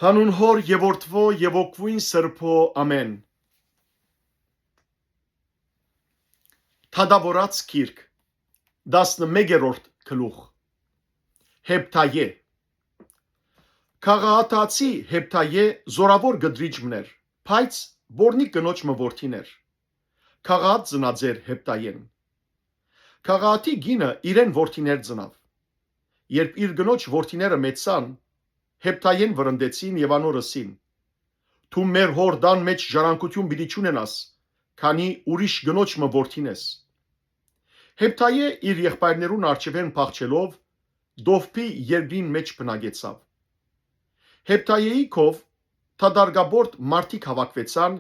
Հանուն հոր եւ որդվո եւ օգվույն սրբո ամեն։ Թադավորած գիրք 11-րդ գլուխ Հեպտայե Քաղաքացի Հեպտայե զորավոր գդրիչ մներ, բայց բորնի կնոջ մորթիներ։ Քաղաք ծնածեր Հեպտայեն։ Քաղաքի գինը իրեն որդիներ ծնավ։ Երբ իր գնոջ որդիները մեծան, Հեպտայեն վրընդեցին եւ անոր ըսին. Դու մեր հորդան մեջ ժառանգություն պիտի չունենաս, քանի ուրիշ գնոջ որդին ես։ Հեպտայե իր եղբայրներուն արչևեն փախչելով Դովփի երկրին մեջ բնակեցավ։ Հեպտայեի կով թադարգաբորդ մարդիկ հավաքվեցան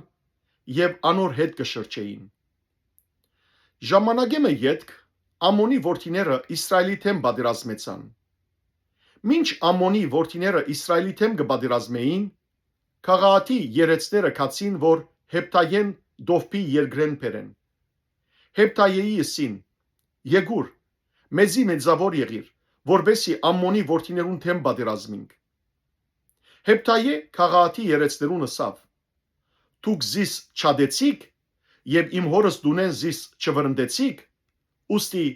եւ անոր հետ կշրջեին։ Ժամանակեմը յետք Ամոնի որդիները Իսրայելի թեմ պատերազմեցան։ Մինչ Ամոնի որդիները Իսրայելի թեմ կպատերազմեին, քաղաքի երեցները կացին, որ Հեպտայեն Դովփի երկրեն բերեն։ Հեպտայեի ըսին. Եկուր, մեզի մեծավոր եղիր, որբեսի Ամոնի որդիներուն թեմ պատերազմինք։ Հեպտայե քաղաքի երեցներուն ըսավ. Դուք զիս չադեցիք եւ իմ հորս դունեն զիս չվրընդեցիք, ուստի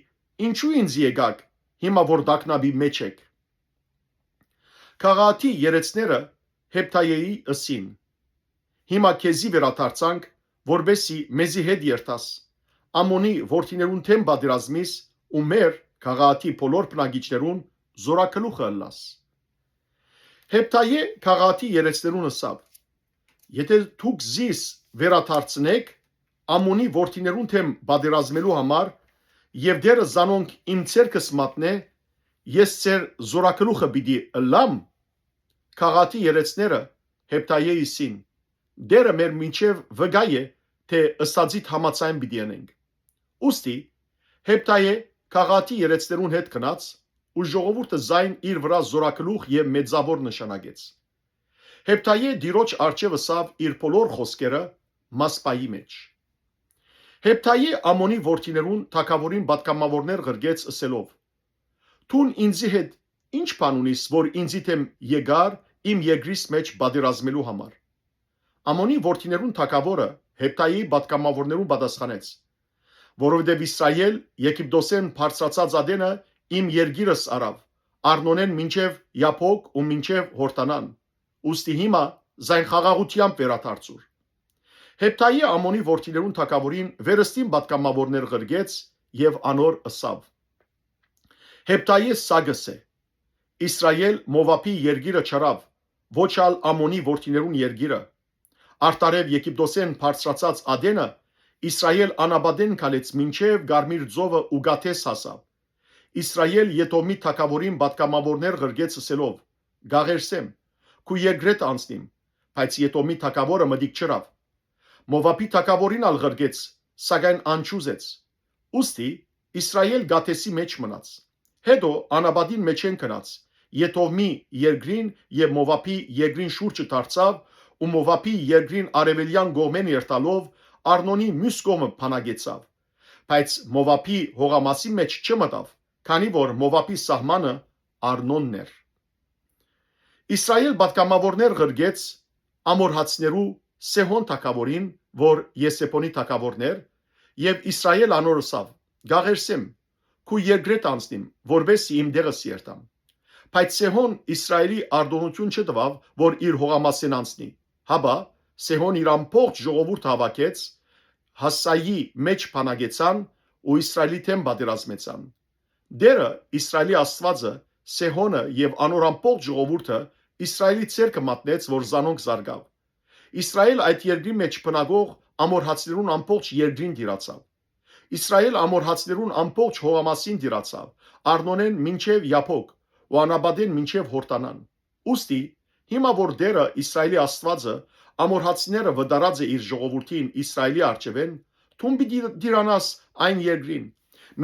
ինչու ինձ եկաք, հիմա որ դակնաբի մեջ եք։ Քաղաքի երեցները Հեպտայեի ըսին. Հիմա քեզի վերադարձանք, որբեսի մեզի հետ երթաս, Ամոնի որդիներուն թեմ պատերազմիս ու մեր քաղաքի բոլոր բնակիչներուն զորակլուխը ըլլաս։ Հեպտայե քաղաքի երեցներուն ըսավ. Եթե դուք զիս վերադարձնեք Ամոնի որդիներուն թեմ պատերազմելու համար եւ դերը զանոնք իմ ցերկս մատնե, ես ձեր զորակլուխը պիտի ըլլամ։ Քաղաքի երեցները Հեպտայեին. դերը մեր մինչև վգա է, թե ըստածիդ համաձայն պիտի անենք։ Ուստի Հեպտայե քաղաքի երեցներուն հետ գնաց ու ժողովուրդը զայն իր վրա զորակլուխ եւ մեծավոր նշանակեց։ Հեպտայե դիրոջ արչև ըսավ իր բոլոր խոսքերը Մասպայի մեջ։ Հեպտայե Ամոնի որդիներուն թագավորին պատգամավորներ ղրգեց ըսելով. Թուն ինձի հետ ինչ բան ունիս, որ ինձի թեմ եկար իմ երկրիս մեջ պատերազմելու համար։ Ամոնի որդիներուն թագավորը Հեպտայեի պատգամավորներուն պատասխանեց. որովհետև Իսրայել Եգիպտոսեն բարձրացած ադենը իմ երկիրս արավ, Արնոնեն մինչև Յափոկ ու մինչև Հորտանան, ուստի հիմա զայն խաղաղությամբ վերադարձուր։ Հեպտայե Ամոնի որդիներուն թագավորին վերստին պատգամավորներ ղրգեց եւ անոր ըսավ. Հեպտայե սագս է, Իսրայել Մովափի երկիրը չարավ, ոչ ալ Ամոնի որդիներուն երկիրը, արտարև Եգիպտոսեն բարձրացած ադենը Իսրայել անաբադեն քալեց մինչև Գարմիր ծովը ու Գաթես հասավ։ Իսրայել Եդոմի թագավորին պատգամավորներ ղրգեց ըսելով. Գաղերսեմ, քու երկրետ անցնիմ, բայց Եդոմի թագավորը մտիկ չրավ։ Մովափի թագավորին ալ ղրգեց, սակայն անչուզեց։ Ուստի Իսրայել Գաթեսի մեջ մնաց։ Հետո անաբադին մեջ են գնաց, Եդոմի երկրին եւ Մովափի երկրին շուրջը դարձավ ու Մովափի երկրին արևելյան կողմեն երթալով Արնոնի մյուս կողմը փանագեցավ, բայց Մովափի հողամասի մեջ չմտավ, քանի որ Մովափի սահմանը Արնոնն էր։ Իսրայել պատգամավորներ ղրգեց ամորհացներու Սեհոն թագավորին, որ Եսեպոնի թագավորն էր, եւ Իսրայել անոր ըսավ. Գաղերսեմ, քու երկրետ անցնիմ, որբեսի իմ դեղս երթամ։ Բայց Սեհոն Իսրայելի արտոնություն չտվավ, որ իր հողամասեն անցնի։ Հաբա Սեհոն իր ամբողջ ժողովուրդը հավաքեց, Հասայի մեջ փանագեցան ու Իսրայելի թեմ պատերազմեցան։ Դերը Իսրայելի Աստվածը Սեհոնը եւ անոր ամբողջ ժողովուրդը Իսրայելի ցերկը մատնեց, որ զանոնք զարգավ։ Իսրայել այդ երկրի մեջ բնակող ամորհացներուն ամբողջ երկրին դիրացավ։ Իսրայել ամորհացներուն ամբողջ հողամասին դիրացավ, Արնոնեն մինչև Յափոկ ու անաբադեն մինչև Հորտանան։ Ուստի հիմա որ դերը Իսրայելի Աստվածը ամորհացիները վդարած է իր ժողովրդին Իսրայելի արչևեն, թուն պիտի դիրանաս այն երկրին։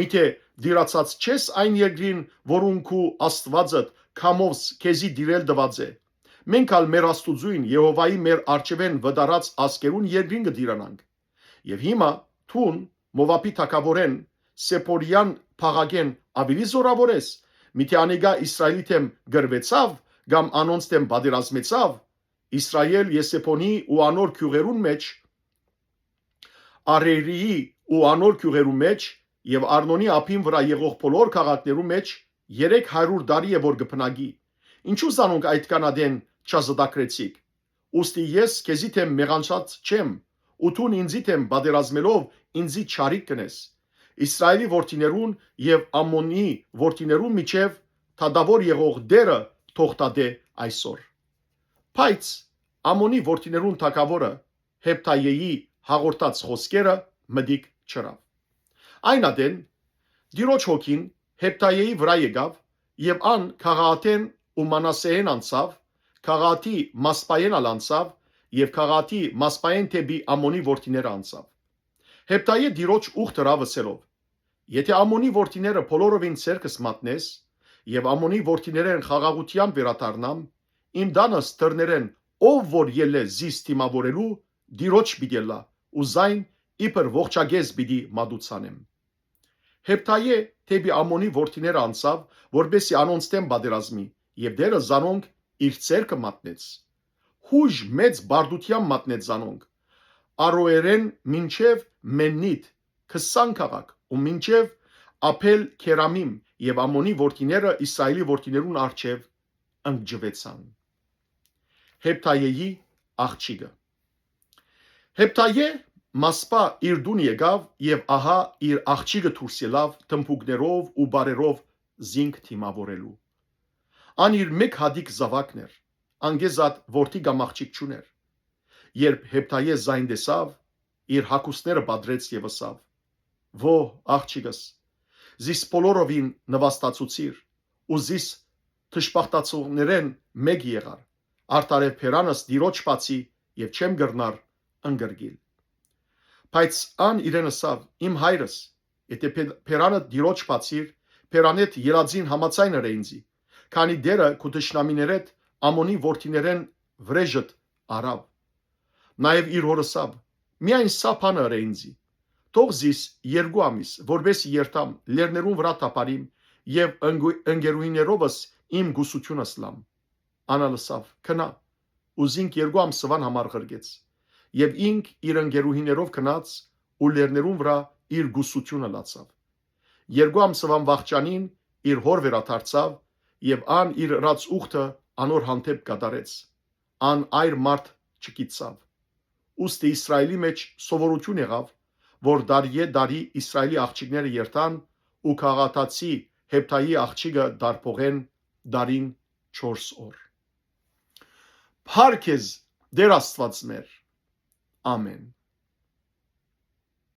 Միթե դիրացած չես այն երկրին, որուն քու Աստվածդ քամոս քեզի դիրել դված է։ Մենք ալ մեր Աստուծույն Եհովայի մեր արչևեն վդարած ասկերուն երկրին կդիրանանք։ Եվ հիմա թուն Մովափի թագավորեն Սեպորյան փաղագեն ավելի զորավոր ես, միթե անեգա Իսրայելի թեմ գրվեցավ, կամ անոնց դեմ պատերազմեցավ, Իսրայել Եսեփոնի ու անոր քյուղերուն մեջ, Արերիի ու անոր քյուղերու մեջ եւ Արնոնի ափին վրա եղող բոլոր քաղաքներու մեջ 300 տարի է որ գփնագի։ Ինչու զանոնք այդ կանադեն չազդակրեցիք։ Ոստի ես քեզի թեմ մեղանչած չեմ, ու թուն ինձի թեմ պատերազմելով ինձի չարիք կնես։ Իսրայելի որդիներուն եւ Ամոնի որդիներուն միջև թադավոր եղող դերը թողտադե այսօր։ Բայց Ամոնի որդիներուն թագավորը Հեպտայեի հաղորդած խոսքերը մդիկ չրավ։ Այն ադեն Տիրոջ հոգին Հեպտայեի վրա եկավ եւ ան Քաղատեն ու Մանասեեն անցավ, Քաղատի Մասպայեն անցավ եւ Քաղատի Մասպայեն թեպի Ամոնի որդիները անցավ։ Հեպտայե Տիրոջ ուխտը ռավսելով. Եթե Ամոնի որդիները բոլորովին ցերկս մատնես եւ Ամոնի որդիներեն խաղաղությամբ վերադառնամ, իմ դանս դռներեն ով որ ելե զիս դիմավորելու Տիրոջ պիտելա ու զայն իբր ողջագեզ պիտի մատուցանեմ։ Հեպտայե թեպի Ամոնի որդիները անցավ, որբեսի անոնց դեմ պատերազմի, եւ դերը զանոնք իր ցերկը մատնեց։ Հուժ մեծ բարդությամբ մատնեց զանոնք։ Արոերեն մինչև Մեննիտ 20 քաղաք ու մինչև Ափել Քերամիմ եւ Ամոնի որդիները Իսրայելի որդիներուն արչև ընկճվեցան։ Հեպտայեի աղջիկը Հեպտայե Մասպա իր դուն եկավ եւ ահա իր աղջիկը դուրս ելավ թմփուկներով ու բարերով զինք թիմավորելու։ Ան իր մեկ հադիկ զավակներ, անգեզատ որդի կամ աղջիկ չուներ։ Երբ Հեպտայե զայն տեսավ, իր հակուսները բադրեց եւ ասավ. «Ո աղջիկս, զիս բոլորովին նվաստացուցիր, ու զիս թշպախտացողներեն մեկ եղար, արտարև փերանս Տիրոջ բացի եւ չեմ գրնար ընկրգիլ»։ Բայց ան իրեն ասավ. «Իմ հայրս, եթե փերանը Տիրոջ բացիր, փերանետ ելածին համացայն էր ինձի, քանի դերը քու դշնամիներեդ Ամոնի որդիներեն վրեժդ արավ»։ Նաեւ իր հորսավ. «Միայն սա բանը էր ինձի, թող զիս 2 ամիս, որբեսի երթամ լերներուն վրա տապարիմ եւ ընկերուհիներովս իմ գուսությունս լամ»։ Անալսավ. «Քնա», ու զինք 2 ամսվան համար ղրգեց, եւ ինք իր ընկերուհիներով քնած ու լերներուն վրա իր գուսությունը լացավ։ 2 ամսվան վախճանին իր հոր վերադարձավ եւ ան իր ռած ուխտը անոր հանդեպ կատարեց։ Ան այր մարդ չկիցավ։ Ուստի Իսրայելի մեջ սովորություն եղավ, որ դարի Իսրայելի աղջիկները երթան ու քաղաքացի Հեպտայի աղջիկը դարփողեն դարին 4 օր։ Փառք Դեր Աստված մեր։ Ամեն։